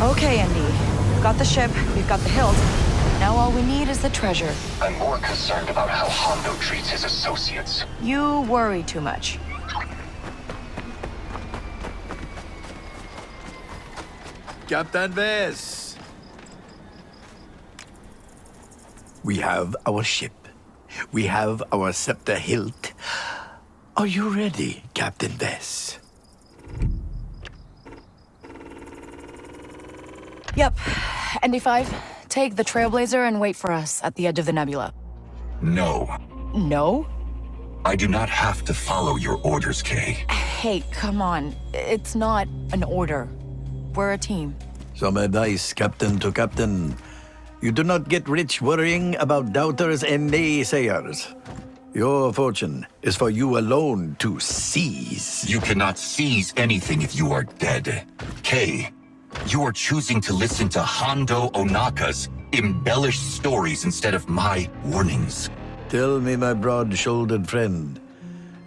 Okay, Andy. We've got the ship, we've got the hilt. Now all we need is the treasure. I'm more concerned about how Hondo treats his associates. You worry too much. Captain Vess! We have our ship. We have our scepter hilt. Are you ready, Captain Vess? Yep. ND5, take the Trailblazer and wait for us at the edge of the nebula. No. No? I do not have to follow your orders, Kay. Hey, come on. It's not an order. We're a team. Some advice, Captain to Captain. You do not get rich worrying about doubters and naysayers. Your fortune is for you alone to seize. You cannot seize anything if you are dead. Kay, you are choosing to listen to Hondo Onaka's embellished stories instead of my warnings. Tell me, my broad-shouldered friend,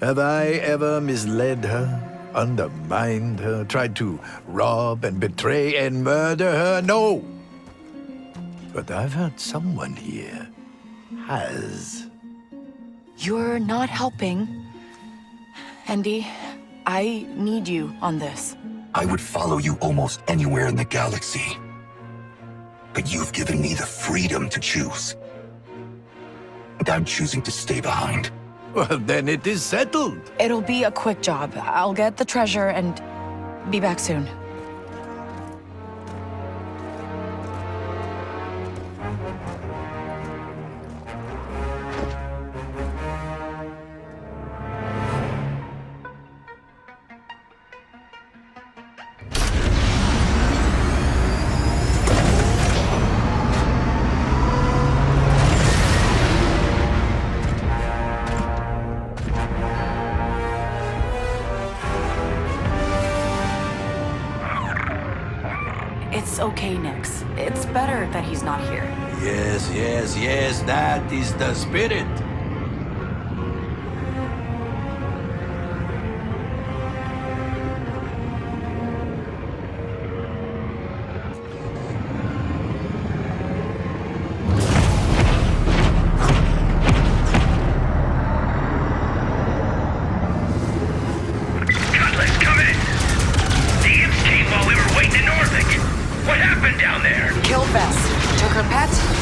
have I ever misled her, undermined her, tried to rob and betray and murder her? No! But I've heard someone here has. You're not helping. Andy, I need you on this. I would follow you almost anywhere in the galaxy. But you've given me the freedom to choose. And I'm choosing to stay behind. Well, then it is settled. It'll be a quick job. I'll get the treasure and be back soon. It's okay, Nix. It's better that he's not here. Yes, yes, yes, that is the spirit.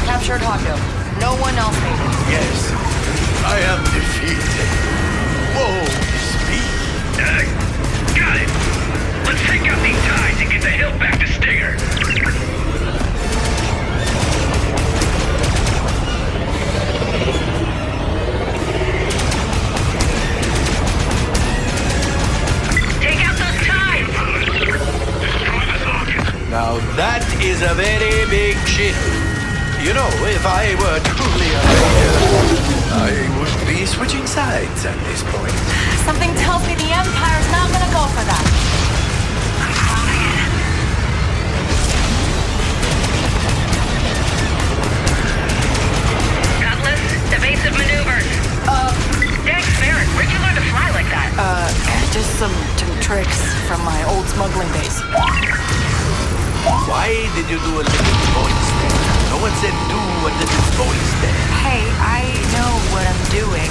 Captured Hondo. No one else made it. Yes, I am defeated. Woe is me. Got it. Let's take out these ties and get the hill back to Stinger. Take out those ties. Now that is a very big ship. You know, if I were truly a leader, I would be switching sides at this point. Something tells me the Empire's not gonna go for that. Cutlass, evasive maneuvers. Thanks, Farron. Where'd you learn to fly like that? Just some tricks from my old smuggling days. Why did you do a little voice there? No one said do a little voice there. Hey, I know what I'm doing.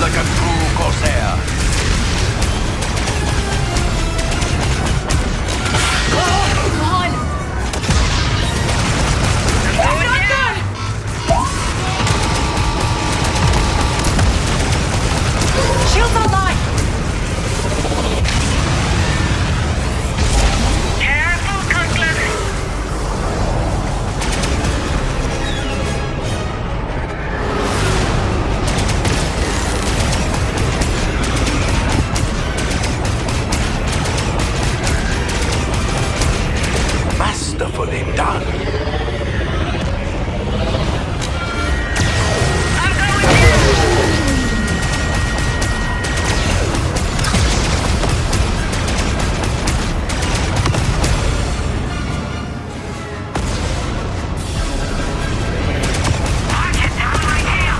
Like a true corsair. Come on! Going down. Shields online! Careful, Cutlass. Masterfully done. I'm going down. Rocket down my tail.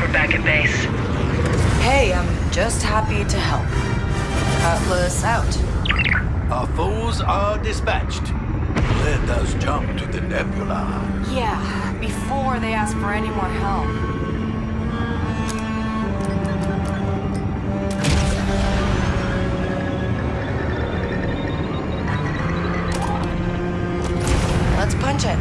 we're back at base. Hey, I'm just happy to help. Atlas out. Our foes are dispatched. Let us jump to the nebula. Yeah, before they ask for any more help. Let's punch it.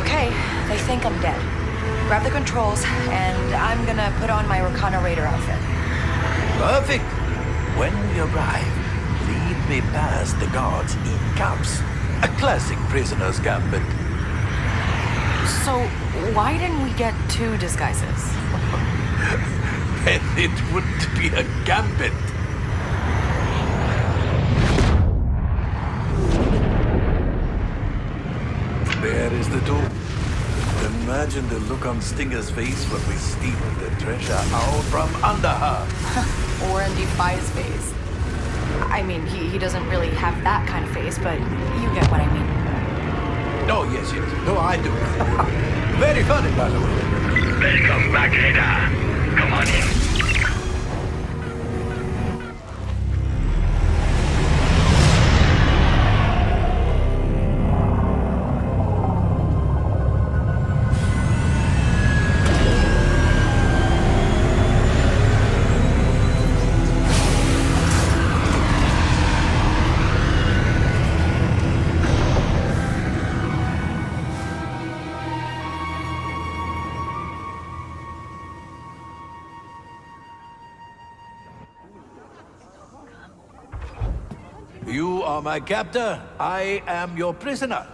Okay, they think I'm dead. Grab the controls, and I'm gonna put on my Reconnoiter outfit. Perfect. When we arrive, lead me past the guards in cuffs. A classic prisoner's gambit. So, why didn't we get two disguises? And it wouldn't be a gambit. There is the door. Imagine the look on Stinger's face when we steal the treasure out from under her. Or in Defy's face. I mean, he doesn't really have that kind of face, but you get what I mean. Oh, yes. No, I do. Very funny, by the way. Welcome back, Ada. Come on in. You are my captor. I am your prisoner.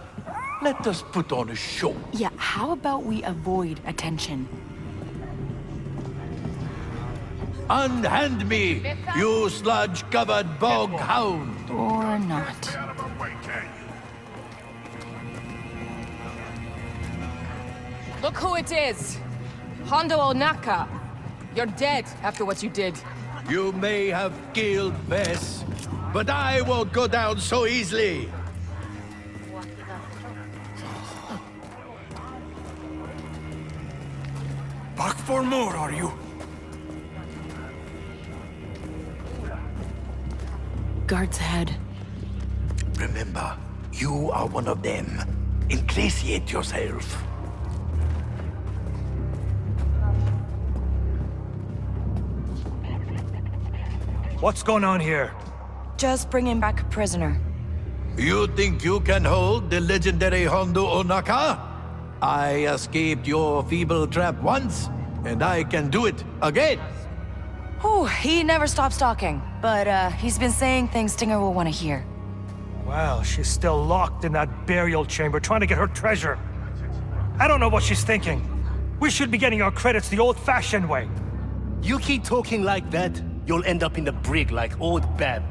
Let us put on a show. Yeah, how about we avoid attention? Unhand me, you sludge-covered bog hound. Or not. Look who it is! Hondo Onaka! You're dead after what you did. You may have killed Vess, but I won't go down so easily. Back for more, are you? Guards ahead. Remember, you are one of them. Ingratiate yourself. What's going on here? Just bringing back a prisoner. You think you can hold the legendary Hondo Onaka? I escaped your feeble trap once, and I can do it again. Whew, he never stops talking, but he's been saying things Stinger will want to hear. Well, she's still locked in that burial chamber trying to get her treasure. I don't know what she's thinking. We should be getting our credits the old-fashioned way. You keep talking like that, you'll end up in the brig like old Bab.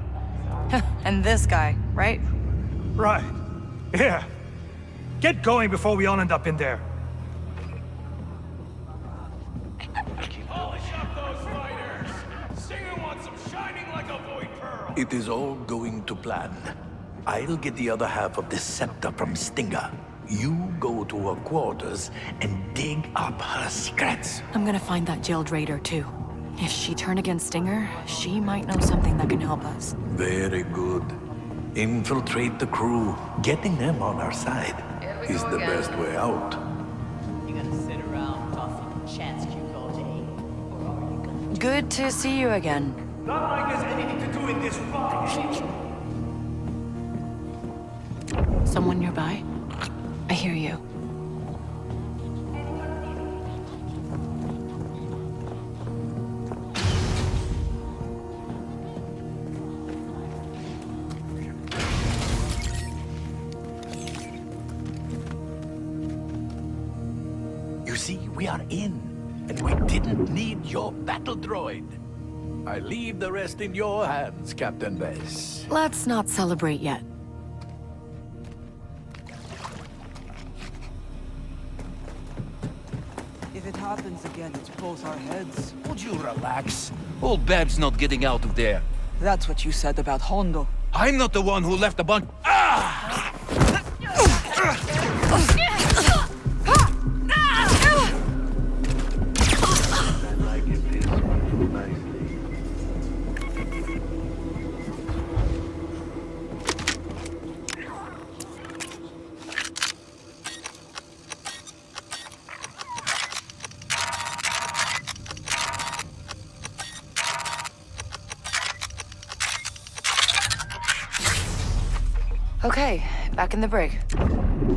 And this guy, right? Right. Yeah. Get going before we all end up in there. Polish up those fighters! Stinger wants them shining like a void pearl! It is all going to plan. I'll get the other half of the scepter from Stinger. You go to her quarters and dig up her secrets. I'm gonna find that jailed raider, too. If she turned against Stinger, she might know something that can help us. Very good. Infiltrate the crew. Getting them on our side is the best way out. You gonna sit around tossing chance cubes all day? Or are you gonna... Good to see you again. Not like there's anything to do in this fucking... Someone nearby? I hear you. You see, we are in, and we didn't need your battle droid. I leave the rest in your hands, Captain Vess. Let's not celebrate yet. If it happens again, it's both our heads. Would you relax? Old Bab's not getting out of there. That's what you said about Hondo. I'm not the one who left a bunch... Ah! Okay, back in the brig.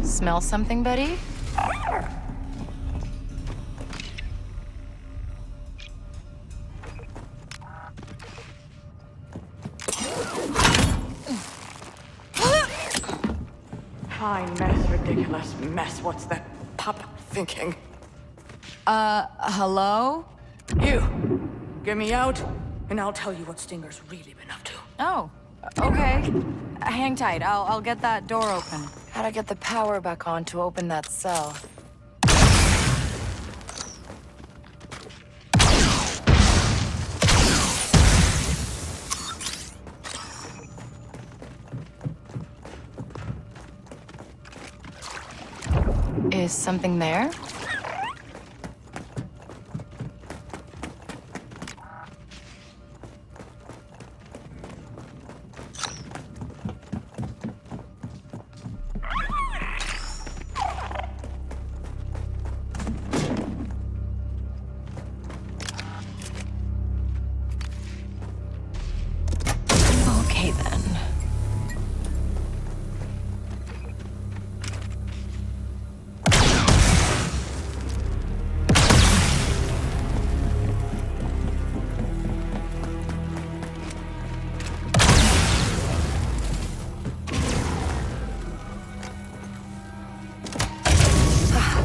Smell something, Betty? Fine mess, ridiculous mess. What's that pup thinking? Hello? You, get me out, and I'll tell you what Stinger's really been up to. Oh, okay. Hang tight, I'll get that door open. Gotta get the power back on to open that cell. Is something there? Okay then.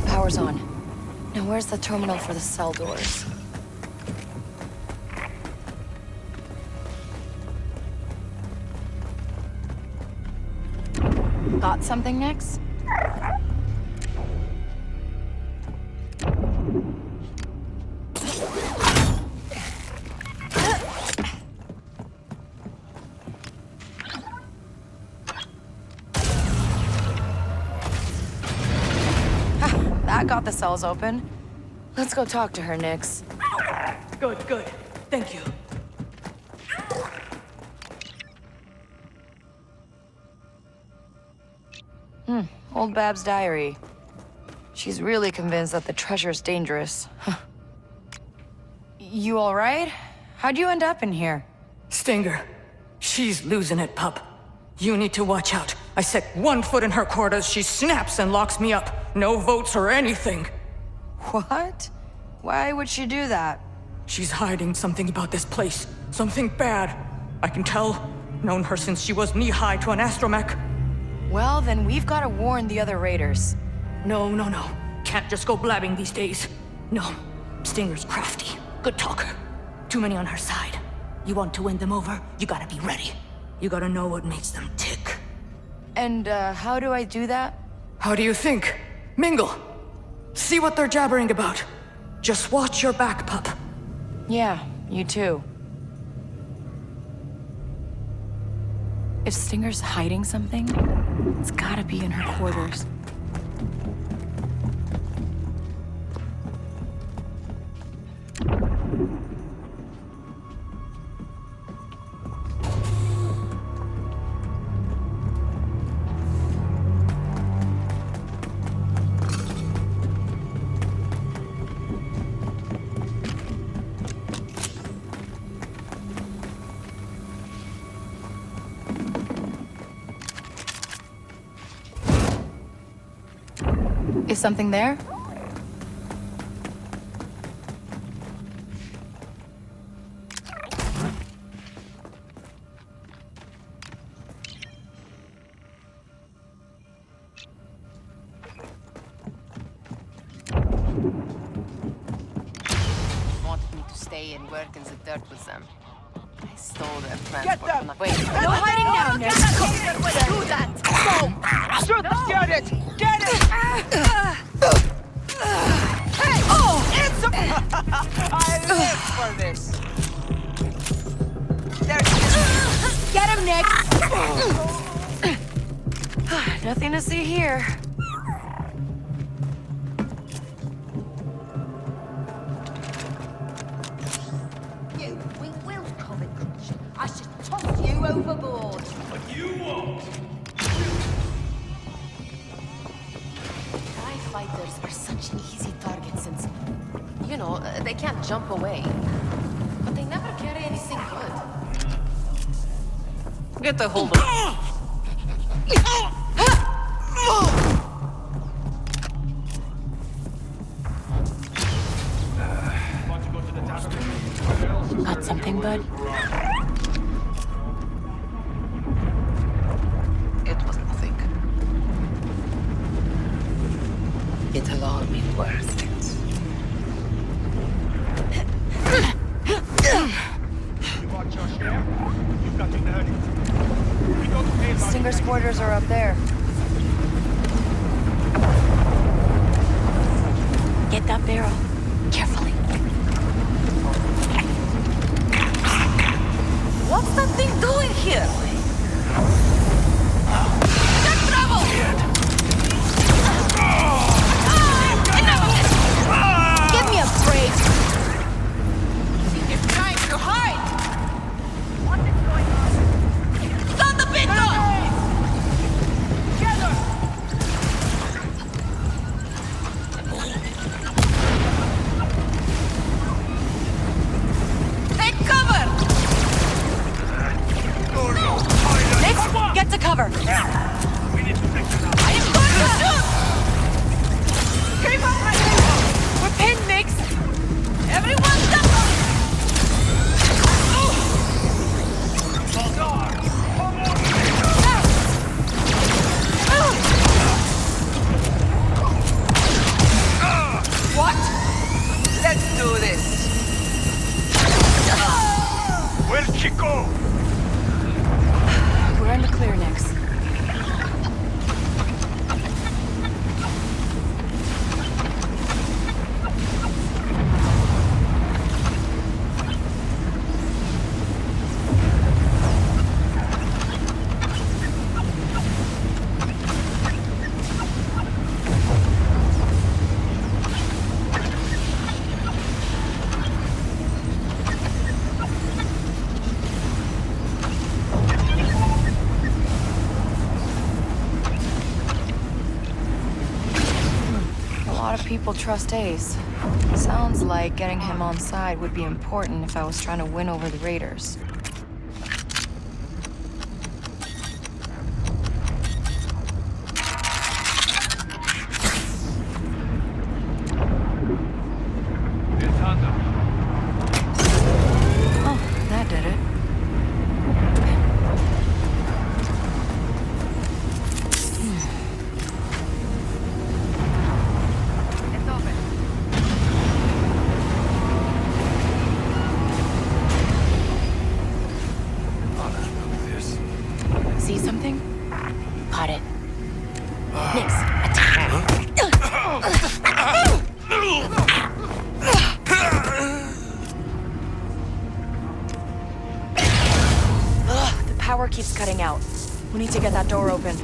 Power's on. Now where's the terminal for the cell doors? Got something next? That got the cells open. Let's go talk to her, Nix. Good, good. Thank you. Old Bab's diary. She's really convinced that the treasure's dangerous. You all right? How'd you end up in here? Stinger, she's losing it, pup. You need to watch out. I set 1 foot in her quarters, she snaps and locks me up. No votes or anything. What? Why would she do that? She's hiding something about this place. Something bad. I can tell. Known her since she was knee-high to an astromech. Well, then we've got to warn the other raiders. No. Can't just go blabbing these days. No. Stinger's crafty. Good talker. Too many on her side. You want to win them over, you gotta be ready. You gotta know what makes them tick. And, how do I do that? How do you think? Mingle. See what they're jabbering about. Just watch your back, pup. Yeah, you too. If Stinger's hiding something, it's gotta be in her quarters. Is something there? Wanted me to stay and work in the dirt with them. I stole their transport. Get them! Wait, No hiding now, Nick! do that! Go! Shoot! Get it! Get it! Hey! Oh! It's a... I live for this! Get him, Nick! Nothing to see here. You, we will common creature. I should toss you overboard. But you won't. TIE fighters are such easy targets since, you know, they can't jump away. But they never carry anything good. Get the hold of it. something, bud? It was nothing. It'll all be worth it. Stinger's quarters are up there. Get that barrel. Carefully. What's that thing doing here? Get trouble! Give me a break! It's trying to hide! What is going on? Stop the pistol! Together! Take cover! Nix, get to cover. I am going to shoot! Keep up my head! We're pinned, Nix! Everyone stop! What? Let's do this. Where's Chico? We're in the clear, Nix. People trust Ace. Sounds like getting him on side would be important if I was trying to win over the Raiders. Oh, that did it. See something? Caught it. Nix, attack! Ugh, the power keeps cutting out. We need to get that door open.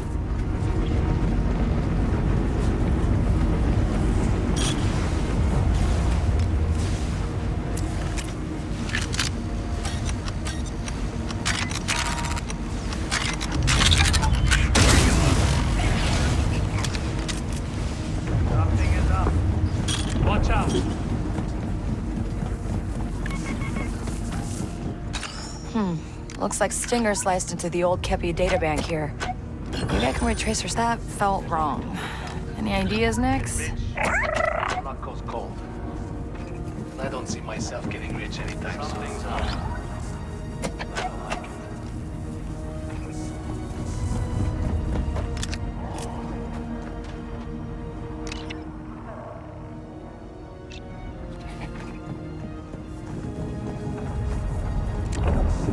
Watch out. Looks like Stinger sliced into the old Khepi databank here. Maybe I can retrace her. That felt wrong. Any ideas, Nix? Luck goes cold. I don't see myself getting rich anytime soon.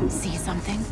See something?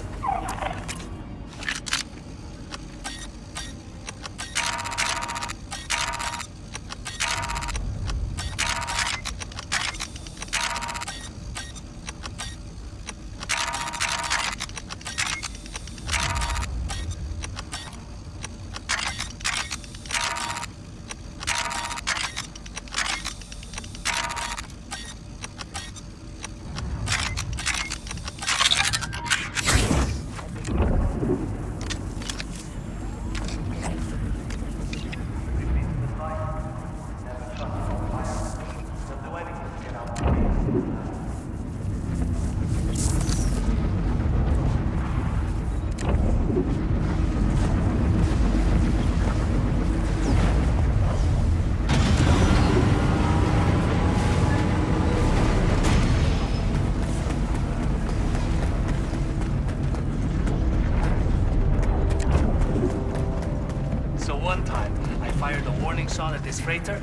This freighter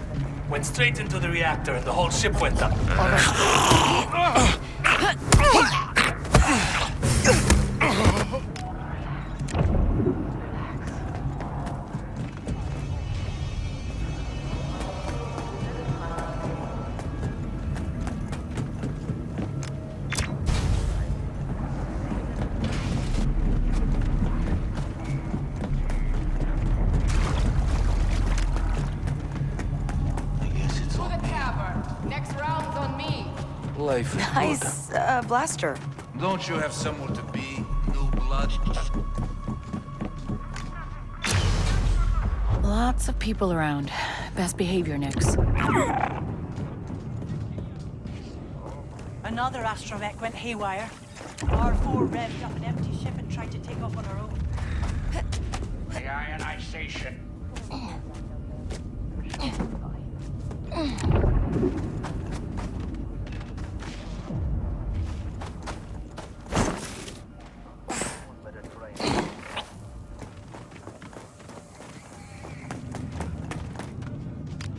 went straight into the reactor and the whole ship went up. Life is Nice, blaster. Don't you have somewhere to be, new blood? Lots of people around. Best behavior, Nix. Another astromech went haywire. R4 revved up an empty ship and tried to take off on her own. The ionization.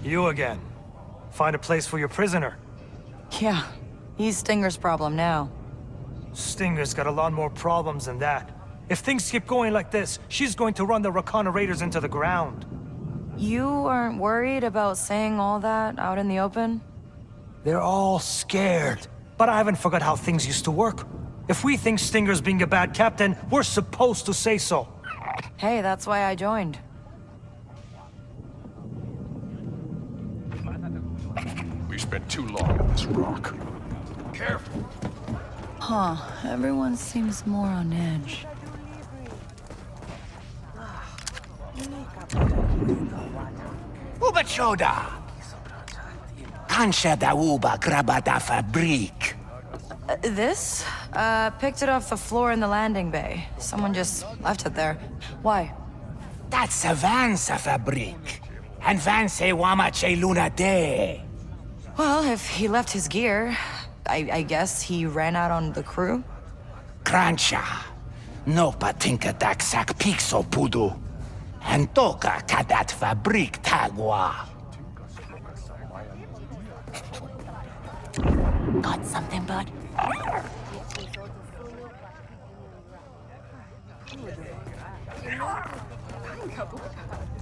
You again. Find a place for your prisoner. Yeah, he's Stinger's problem now. Stinger's got a lot more problems than that. If things keep going like this, she's going to run the Rakana Raiders into the ground. You aren't worried about saying all that out in the open? They're all scared. But I haven't forgot how things used to work. If we think Stinger's being a bad captain, we're supposed to say so. Hey, that's why I joined. We spent too long on this rock. Careful. Huh, everyone seems more on edge. Uba choda. Kansha da uba grabada fabrik. This? Picked it off the floor in the landing bay. Someone just left it there. Why? That's a Vansa fabrik. And Vanse wamache luna de. Well, if he left his gear, I guess he ran out on the crew? Krancha. No patinka daksak pixo pudu. And toka kadat fabrik tagwa. Got something, bud?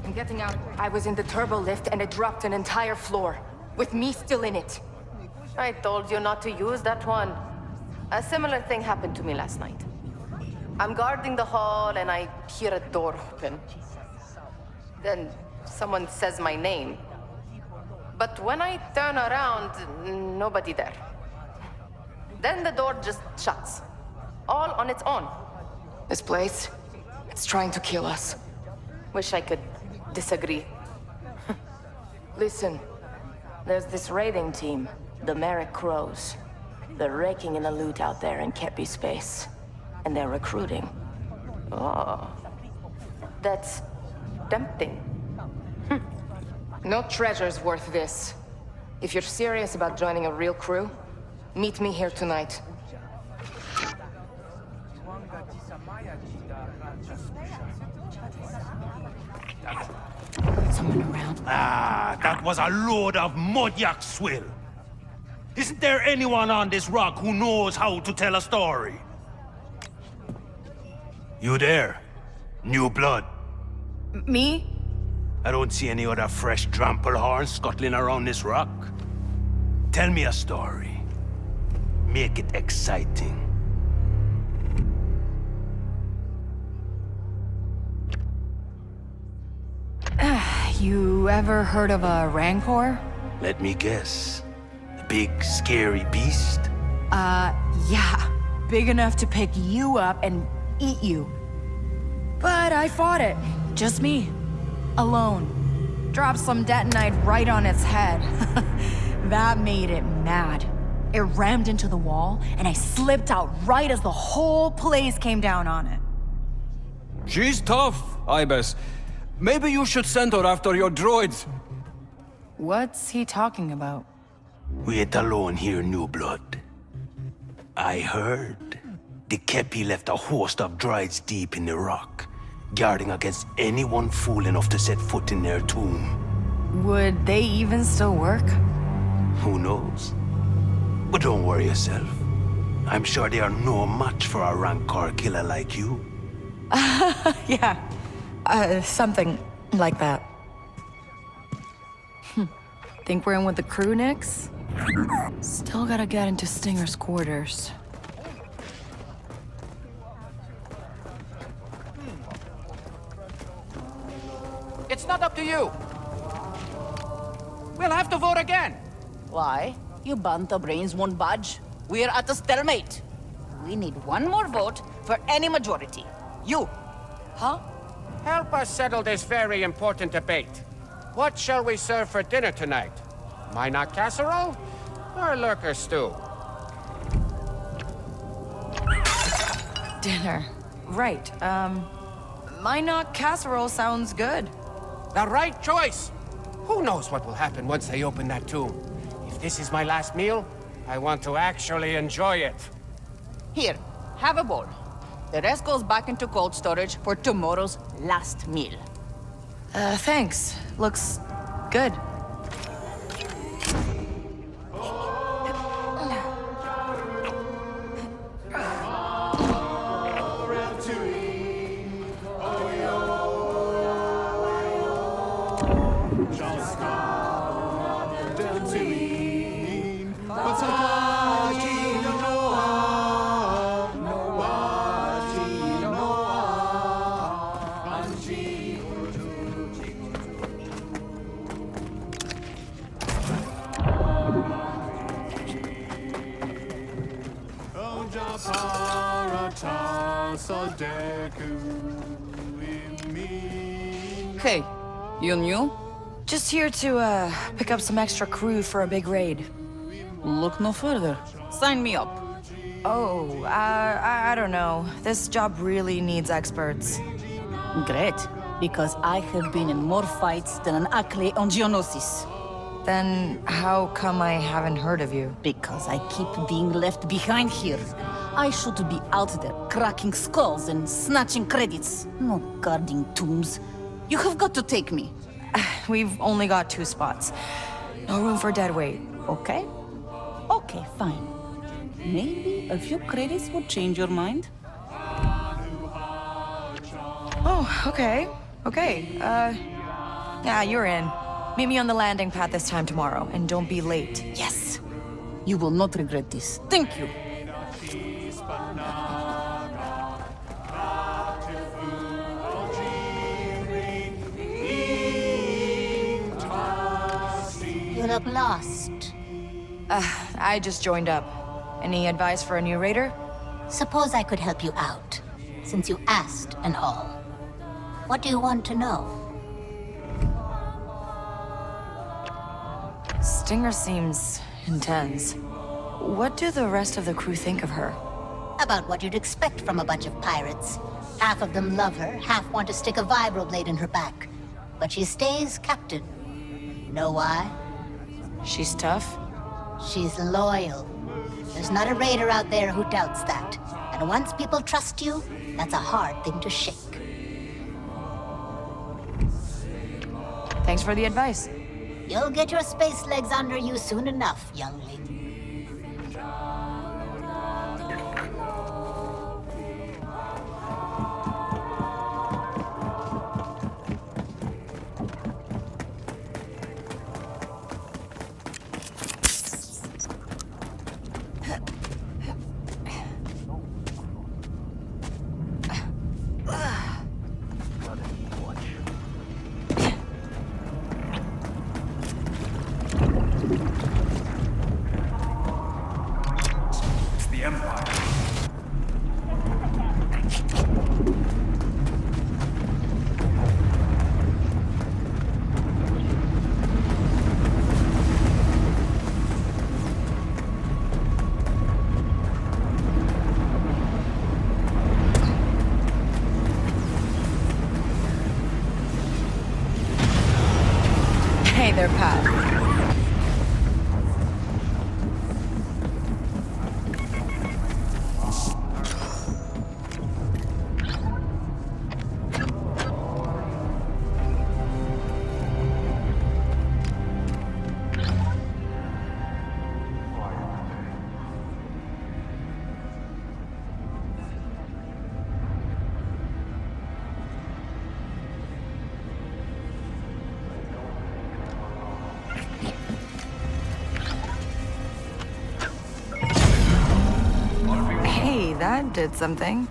I'm getting out. I was in the turbo lift and it dropped an entire floor, with me still in it. I told you not to use that one. A similar thing happened to me last night. I'm guarding the hall and I hear a door open. Then someone says my name. But when I turn around, nobody there. Then the door just shuts. All on its own. This place, it's trying to kill us. Wish I could disagree. Listen, there's this raiding team, the Merrick Crows. They're raking in the loot out there in Khepi space. And they're recruiting. Oh. That's tempting. No treasure's worth this. If you're serious about joining a real crew, meet me here tonight. Someone around? Ah, that was a load of Modyak swill. Isn't there anyone on this rock who knows how to tell a story? You there? New blood. Me? I don't see any other fresh trample horns scuttling around this rock. Tell me a story. Make it exciting. You ever heard of a Rancor? Let me guess. A big, scary beast? Yeah. Big enough to pick you up and eat you. But I fought it. Just me. Alone. Dropped some detonite right on its head. That made it mad. It rammed into the wall, and I slipped out right as the whole place came down on it. She's tough, Ibis. Maybe you should send her after your droids. What's he talking about? We ain't alone here, New Blood. I heard the Khepi left a host of droids deep in the rock, guarding against anyone fool enough to set foot in their tomb. Would they even still work? Who knows? But don't worry yourself. I'm sure they are no match for a rancor killer like you. Yeah. Something like that. Think we're in with the crew, Nix? Still gotta get into Stinger's quarters. It's not up to you. We'll have to vote again. Why? You Banta brains won't budge. We're at a stalemate. We need one more vote for any majority. You. Huh? Help us settle this very important debate. What shall we serve for dinner tonight? Minot casserole or lurker stew? Dinner. Right. Minot casserole sounds good. The right choice. Who knows what will happen once they open that tomb? If this is my last meal, I want to actually enjoy it. Here, have a bowl. The rest goes back into cold storage for tomorrow's last meal. Thanks. Looks good. Hey, you new? Just here to, pick up some extra crew for a big raid. Look no further. Sign me up. Oh, I don't know. This job really needs experts. Great, because I have been in more fights than an Ackley on Geonosis. Then how come I haven't heard of you? Because I keep being left behind here. I should be out there cracking skulls and snatching credits, not guarding tombs. You have got to take me. We've only got 2 spots. No room for dead weight. Okay? Okay, fine. Maybe a few credits would change your mind. Oh, okay. Okay, yeah, you're in. Meet me on the landing pad this time tomorrow, and don't be late. Yes! You will not regret this. Thank you. You look lost. I just joined up. Any advice for a new raider? Suppose I could help you out, since you asked and all. What do you want to know? Stinger seems intense. What do the rest of the crew think of her? About what you'd expect from a bunch of pirates. Half of them love her, half want to stick a vibroblade in her back. But she stays captain. Know why? She's tough? She's loyal. There's not a raider out there who doubts that. And once people trust you, that's a hard thing to shake. Thanks for the advice. You'll get your space legs under you soon enough, youngling. Hey there, pal. That did something.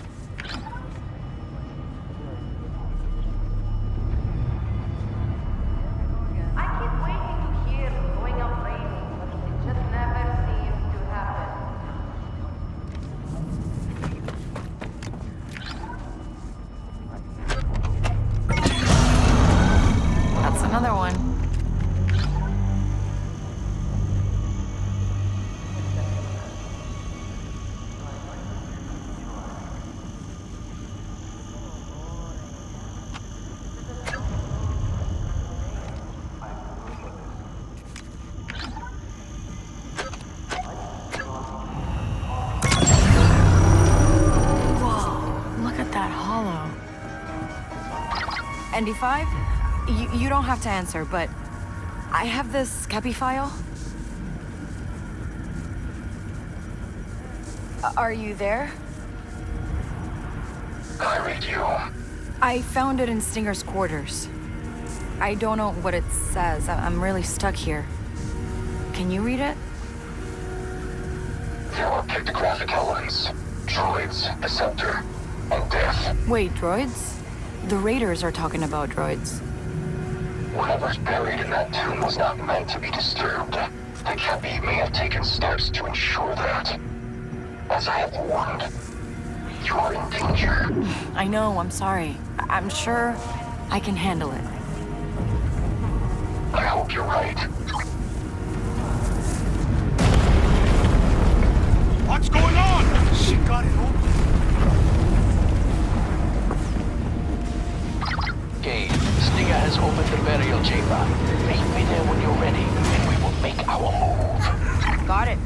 That's another one. ND5? You don't have to answer, but I have this Khepi file. Are you there? I read you. I found it in Stinger's quarters. I don't know what it says. I'm really stuck here. Can you read it? There are pictographic elements, droids, a scepter, and death. Wait, droids? The Raiders are talking about droids. Whatever's buried in that tomb was not meant to be disturbed. The Khepi may have taken steps to ensure that. As I have warned, you are in danger. I know, I'm sorry. I'm sure I can handle it. I hope you're right. What's going on? She got it open. Okay, Stinger has opened the burial chamber. Meet me there when you're ready, and we will make our move. Got it.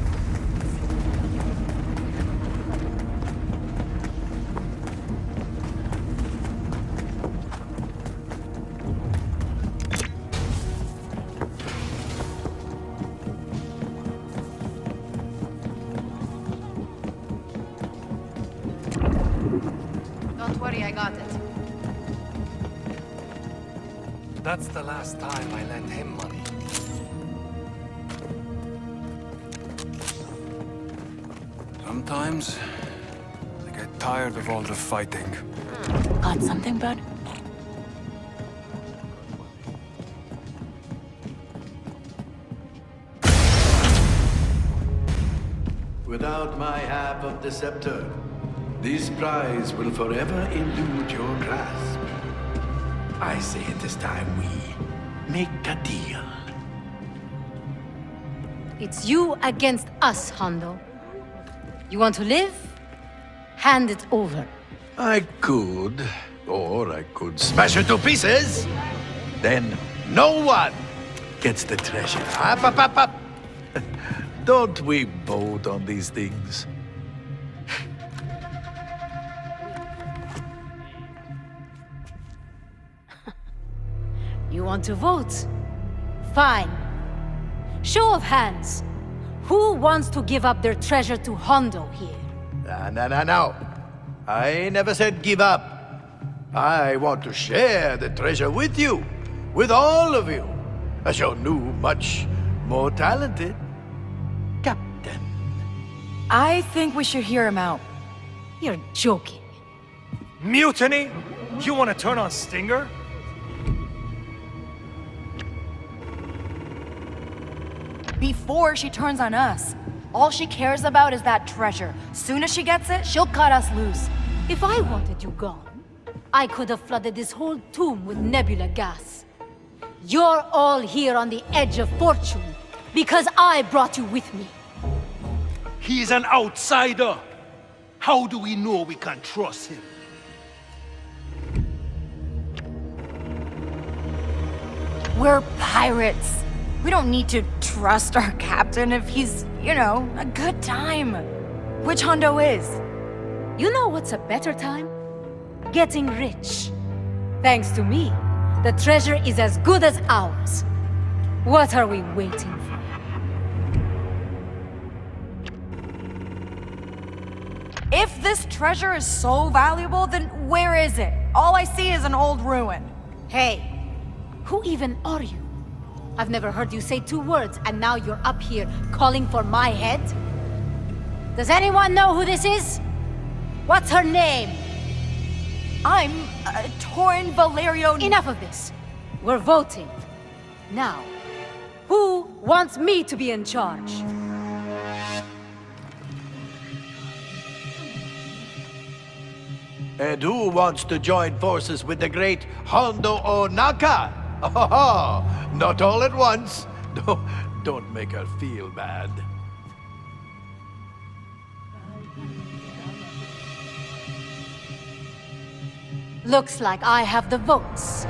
Don't worry, I got it. That's the last time I lent him money. Sometimes I get tired of all the fighting. Got something, bud? Without my half of the scepter, this prize will forever elude your grasp. I say it this time we make a deal. It's you against us, Hondo. You want to live? Hand it over. I could, or I could smash it to pieces. Then no one gets the treasure. Up, up, up, up. Don't we vote on these things? You want to vote? Fine. Show of hands. Who wants to give up their treasure to Hondo here? No. I never said give up. I want to share the treasure with you. With all of you. As your new, much more talented captain. I think we should hear him out. You're joking. Mutiny? You want to turn on Stinger? Before she turns on us. All she cares about is that treasure. Soon as she gets it, she'll cut us loose. If I wanted you gone, I could have flooded this whole tomb with nebula gas. You're all here on the edge of fortune because I brought you with me. He's an outsider. How do we know we can trust him? We're pirates. We don't need to trust our captain if he's, you know, a good time. Which Hondo is. You know what's a better time? Getting rich. Thanks to me, the treasure is as good as ours. What are we waiting for? If this treasure is so valuable, then where is it? All I see is an old ruin. Hey, who even are you? I've never heard you say 2 words, and now you're up here calling for my head? Does anyone know who this is? What's her name? I'm Torin Valerio. Enough of this. We're voting. Now, who wants me to be in charge? And who wants to join forces with the great Hondo Onaka? Oh, not all at once. Don't make her feel bad. Looks like I have the votes.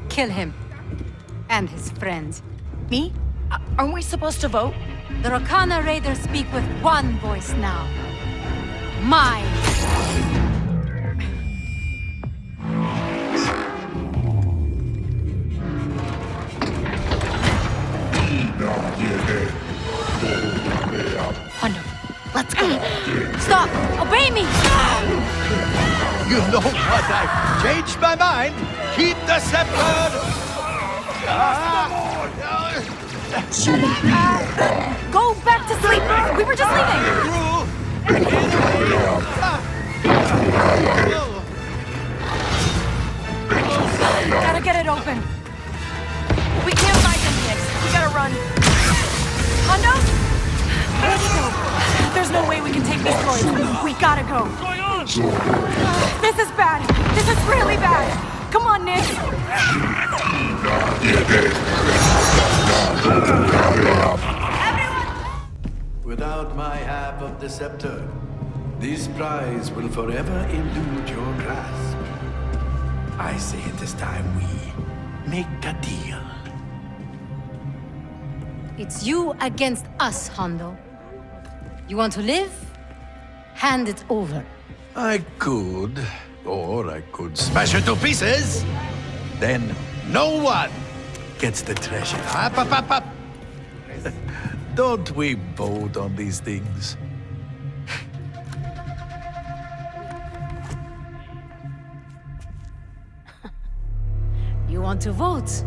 Kill him. And his friends. Me? Aren't we supposed to vote? The Rakana Raiders speak with one voice now. Mine. Hondo, let's go. Stop! Obey me! You know what? I've changed my mind. Keep the scepter! Go back to sleep! We were just leaving! Gotta get it open. We can't fight them, Nix. We gotta run. Hondo? Let's go. There's no way we can take these boys. We gotta go. What's going on? This is bad. This is really bad. Come on, Nick. Without my half of the scepter, this prize will forever elude your grasp. I say it this time we make a deal. It's you against us, Hondo. You want to live? Hand it over. I could, or I could smash it to pieces. Then no one gets the treasure. Up, up, up, up. Don't we vote on these things? You want to vote?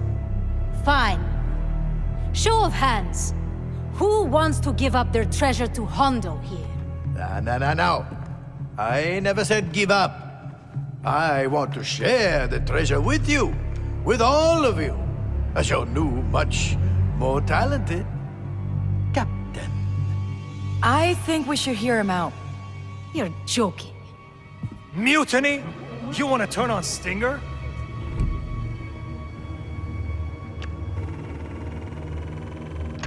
Fine. Show of hands. Who wants to give up their treasure to Hondo here? No. I never said give up. I want to share the treasure with you, with all of you, as you're new, much more talented. Captain. I think we should hear him out. You're joking. Mutiny? You want to turn on Stinger?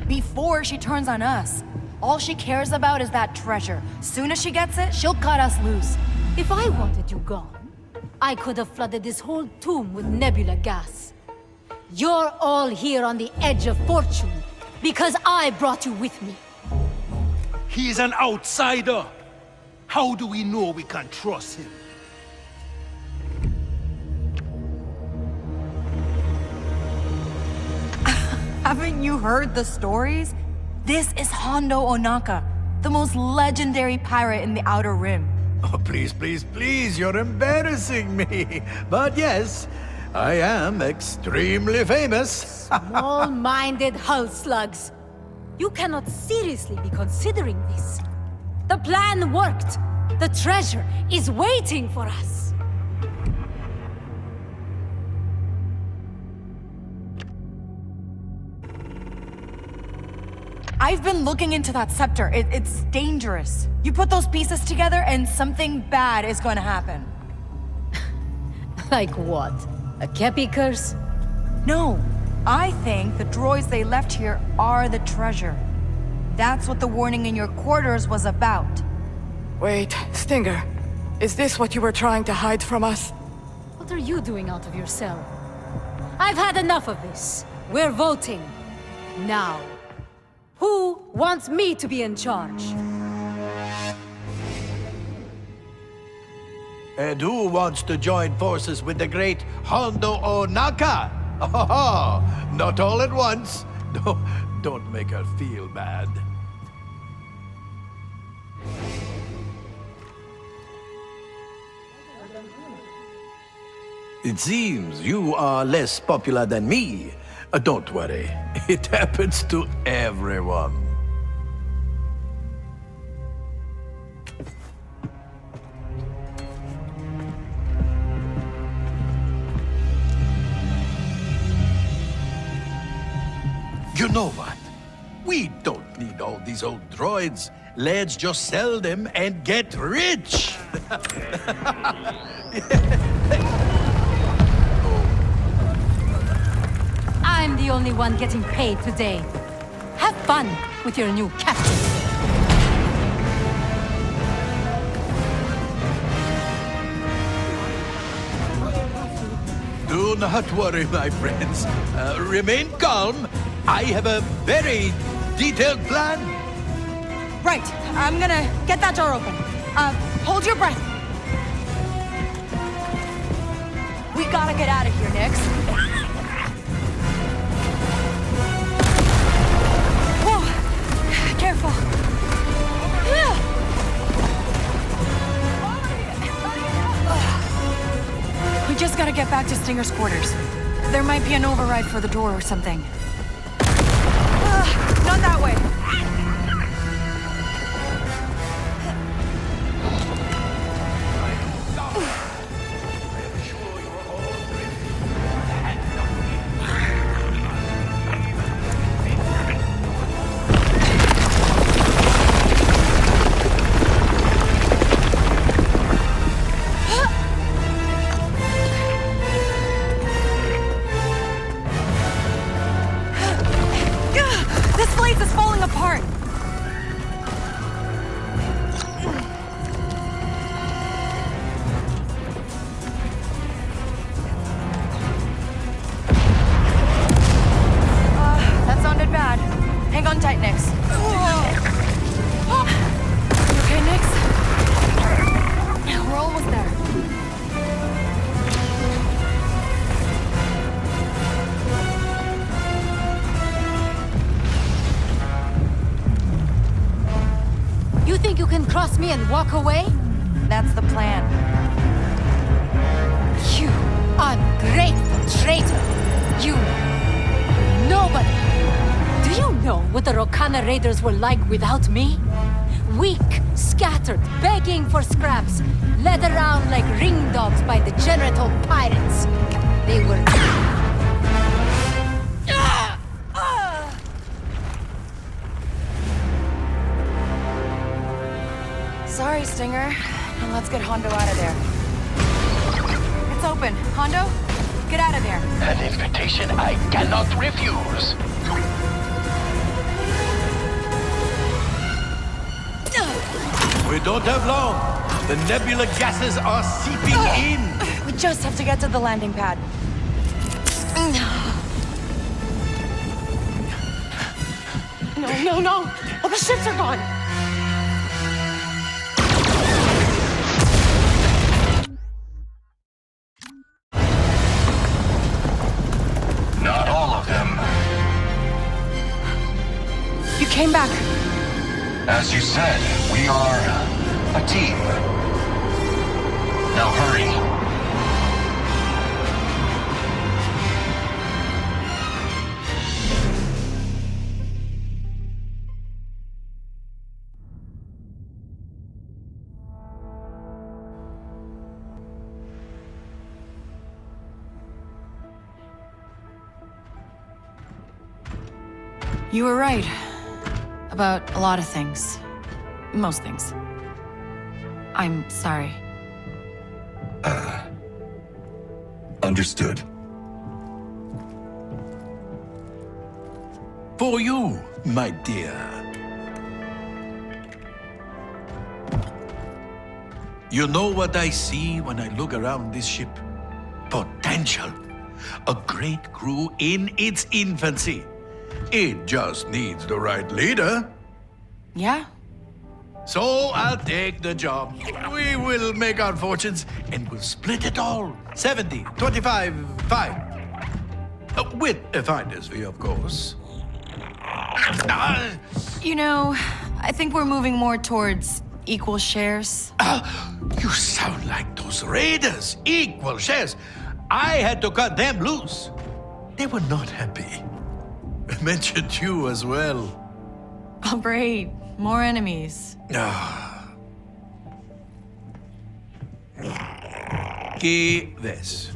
Before she turns on us. All she cares about is that treasure. Soon as she gets it, she'll cut us loose. If I wanted you gone, I could have flooded this whole tomb with nebula gas. You're all here on the edge of fortune because I brought you with me. He's an outsider. How do we know we can trust him? Haven't you heard the stories? This is Hondo Onaka, the most legendary pirate in the Outer Rim. Oh, please, you're embarrassing me. But yes, I am extremely famous. Small-minded hull slugs. You cannot seriously be considering this. The plan worked. The treasure is waiting for us. I've been looking into that scepter. It's dangerous. You put those pieces together and something bad is going to happen. Like what? A Khepi curse? No. I think the droids they left here are the treasure. That's what the warning in your quarters was about. Wait, Stinger. Is this what you were trying to hide from us? What are you doing out of your cell? I've had enough of this. We're voting. Now. Who wants me to be in charge? And who wants to join forces with the great Hondo Onaka? Oh, not all at once. Don't make her feel bad. It seems you are less popular than me. Don't worry, it happens to everyone. know what? We don't need all these old droids. Let's just sell them and get rich. I'm the only one getting paid today. Have fun with your new captain. Do not worry, my friends. Remain calm. I have a very detailed plan. Right. I'm gonna get that door open. Hold your breath. We gotta get out of here, Nix. Whoa. Careful. We just gotta get back to Stinger's quarters. There might be an override for the door or something. Not that way. This place is falling apart! That sounded bad. Hang on tight, Nix. You okay, Nix? We're almost there. You think you can cross me and walk away? That's the plan. You ungrateful traitor! You... nobody! Do you know what the Rokana Raiders were like without me? Weak, scattered, begging for scraps, led around like ringdogs by the genital pirates. They were... Sorry, Stinger. Now let's get Hondo out of there. It's open. Hondo, get out of there. An invitation I cannot refuse. We don't have long. The nebula gases are seeping in. We just have to get to the landing pad. No. All the ships are gone. Not all of them. You came back. As you said, we are a team. Now hurry. You were right. About a lot of things. Most things. I'm sorry. Understood. For you, my dear. You know what I see when I look around this ship? Potential. A great crew in its infancy. It just needs the right leader. Yeah? So I'll take the job. We will make our fortunes and we'll split it all. 70, 25, 5. With a finder's fee, of course. You know, I think we're moving more towards equal shares. You sound like those raiders. Equal shares. I had to cut them loose. They were not happy. I mentioned you as well. Oh, great. More enemies. Que this.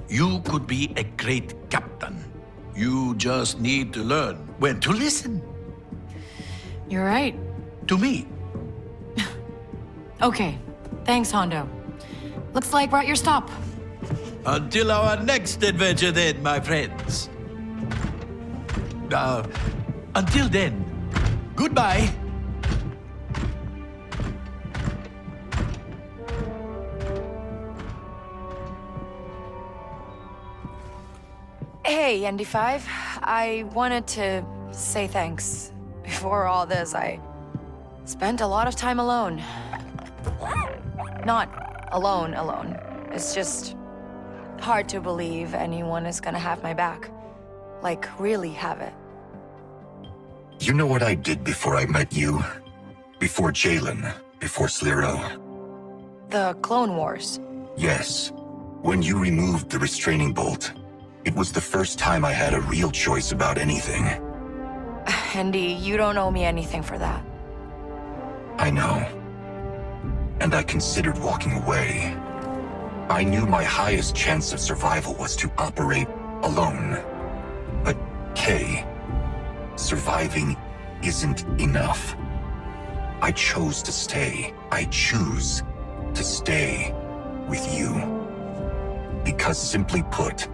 You could be a great captain. You just need to learn when to listen. You're right. To me. Okay. Thanks, Hondo. Looks like we're at your stop. Until our next adventure then, my friends. Until then, goodbye. Hey, ND5. I wanted to say thanks. Before all this, I spent a lot of time alone. Not alone. It's just hard to believe anyone is gonna have my back. Like, really have it. You know what I did before I met you? Before Jalen, before Sliro? The Clone Wars. Yes. When you removed the restraining bolt, it was the first time I had a real choice about anything. Andy, you don't owe me anything for that. I know. And I considered walking away. I knew my highest chance of survival was to operate alone. But, Kay, surviving isn't enough. I chose to stay. I choose to stay with you. Because simply put,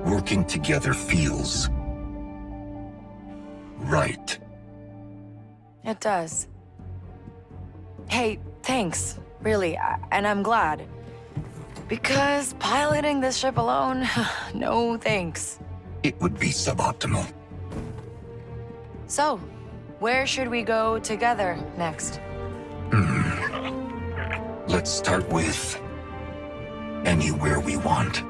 working together feels right. It does. Hey, thanks. Really, and I'm glad. Because piloting this ship alone, no thanks. It would be suboptimal. So, where should we go together next? Let's start with anywhere we want.